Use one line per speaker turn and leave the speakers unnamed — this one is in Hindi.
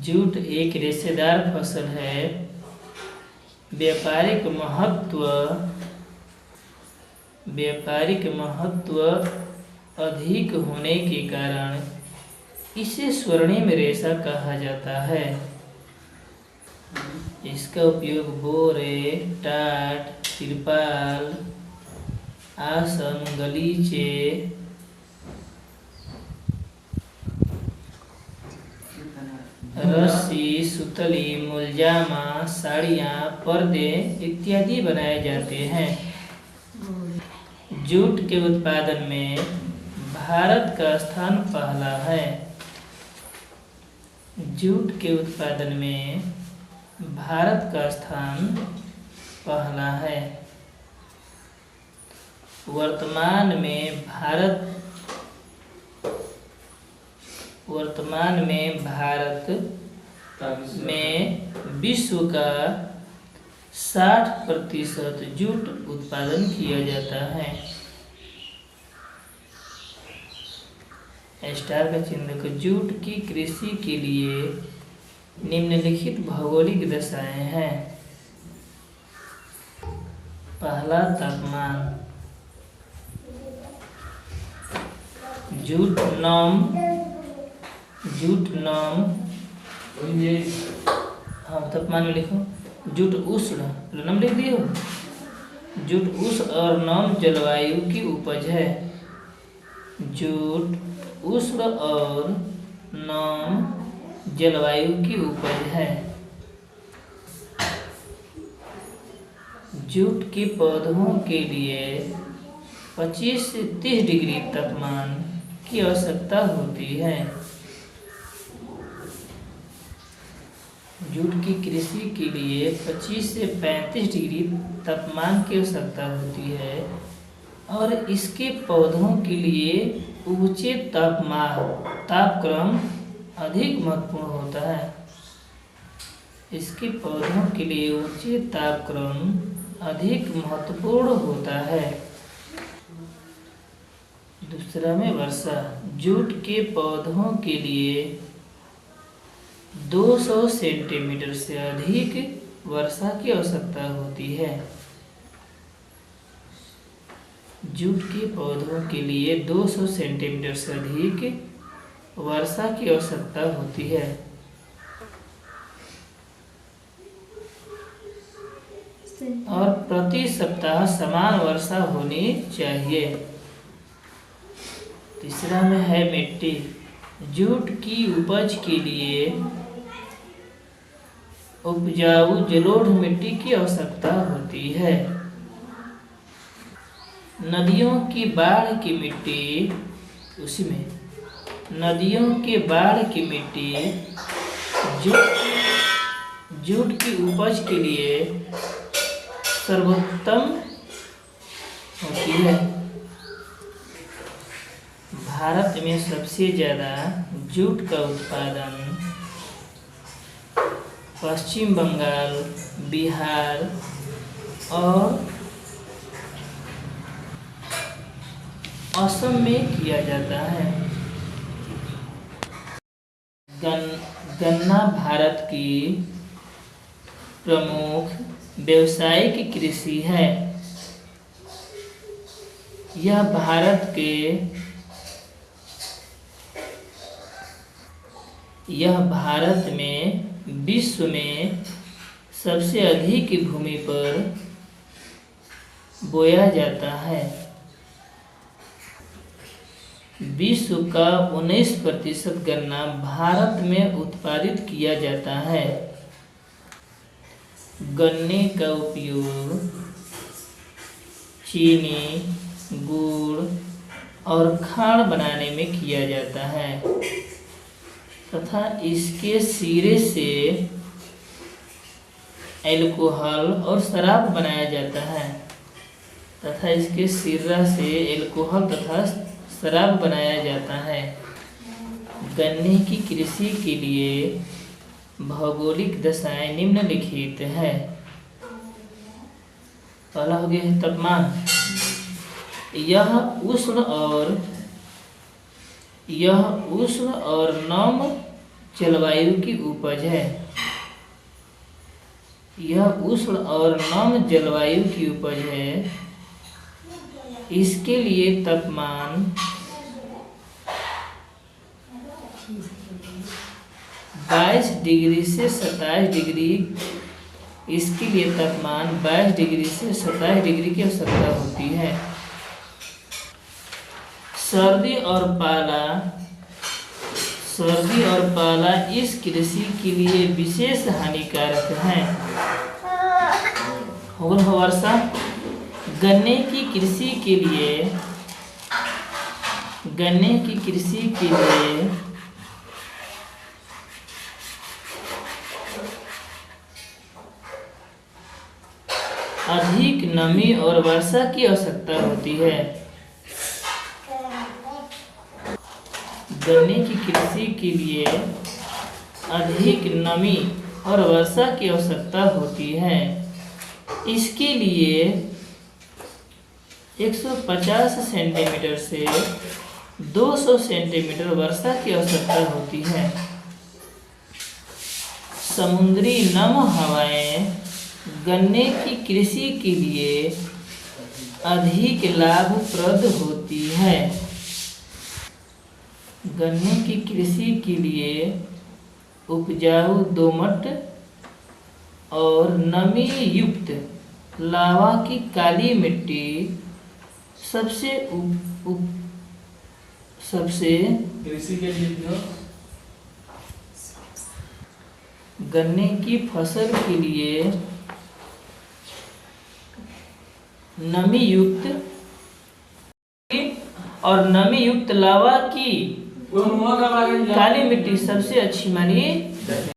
जूट एक रेशेदार फसल है। व्यापारिक महत्व अधिक होने के कारण इसे स्वर्णिम रेशा कहा जाता है। इसका उपयोग बोरे, टाट, तिरपाल, आसन, गलीचे, रस्सी, सुतली, मुलजामा, साड़ियाँ, पर्दे इत्यादि बनाए जाते हैं। जूट के उत्पादन में भारत का स्थान पहला है। जूट के उत्पादन में भारत का स्थान पहला है। वर्तमान में भारत में विश्व का 60% जूट उत्पादन किया जाता है। स्टार का चिन्ह देखो। जूट की कृषि के लिए निम्नलिखित भौगोलिक दशाएं हैं। पहला, तापमान। जूट नम तापमान में लिखो। जूट उष्ण, नम लिख दियो। जूट उष्ण और नम जलवायु की उपज है। जूट उष्ण और नम जलवायु की उपज है। जूट के पौधों के लिए 25 से 30 डिग्री तापमान की आवश्यकता होती है। जूट की कृषि के लिए 25 से 35 डिग्री तापमान की आवश्यकता होती है और इसके पौधों के लिए ऊंचे तापक्रम अधिक महत्वपूर्ण होता है। इसके पौधों के लिए ऊंचे तापक्रम अधिक महत्वपूर्ण होता है। दूसरा में वर्षा। जूट के पौधों के लिए 200 सेंटीमीटर से अधिक वर्षा की आवश्यकता होती है। जूट के पौधों के लिए 200 सेंटीमीटर से अधिक वर्षा की आवश्यकता होती है। और प्रति सप्ताह समान वर्षा होनी चाहिए। तीसरा में है मिट्टी। जूट की उपज के लिए उपजाऊ जलोढ़ मिट्टी की आवश्यकता होती है। नदियों की बाढ़ की मिट्टी जूट की उपज के लिए सर्वोत्तम होती है। भारत में सबसे ज्यादा जूट का उत्पादन पश्चिम बंगाल, बिहार और असम में किया जाता है। गन्ना भारत की प्रमुख व्यावसायिक कृषि है। यह भारत में विश्व में सबसे अधिक भूमि पर बोया जाता है। विश्व का 19% गन्ना भारत में उत्पादित किया जाता है। गन्ने का उपयोग चीनी, गुड़ और खांड बनाने में किया जाता है तथा इसके सिरे से अल्कोहल और शराब बनाया जाता है गन्ने की कृषि के लिए भौगोलिक दशाएं निम्नलिखित है। पहला हो गया है तापमान। यह उष्ण और नम जलवायु की उपज है। यह उष्ण और नम जलवायु की उपज है। इसके लिए तापमान 22 डिग्री से 27 डिग्री इसके लिए तापमान 22 डिग्री से 27 डिग्री की आवश्यकता होती है। सर्दी और पाला इस कृषि के लिए विशेष हानिकारक हैं। और वर्षा गन्ने की कृषि के लिए अधिक नमी और वर्षा की आवश्यकता होती है। गन्ने की कृषि के लिए अधिक नमी और वर्षा की आवश्यकता होती है। इसके लिए 150 सेंटीमीटर से 200 सेंटीमीटर वर्षा की आवश्यकता होती है। समुद्री नम हवाएं गन्ने की कृषि के लिए अधिक लाभप्रद होती है। गन्ने की कृषि के लिए उपजाऊ दोमट और नमी युक्त लावा की काली मिट्टी सबसे
कृषि के लिए
गन्ने की फसल के लिए नमी युक्त लावा की काली मिट्टी सबसे अच्छी मानी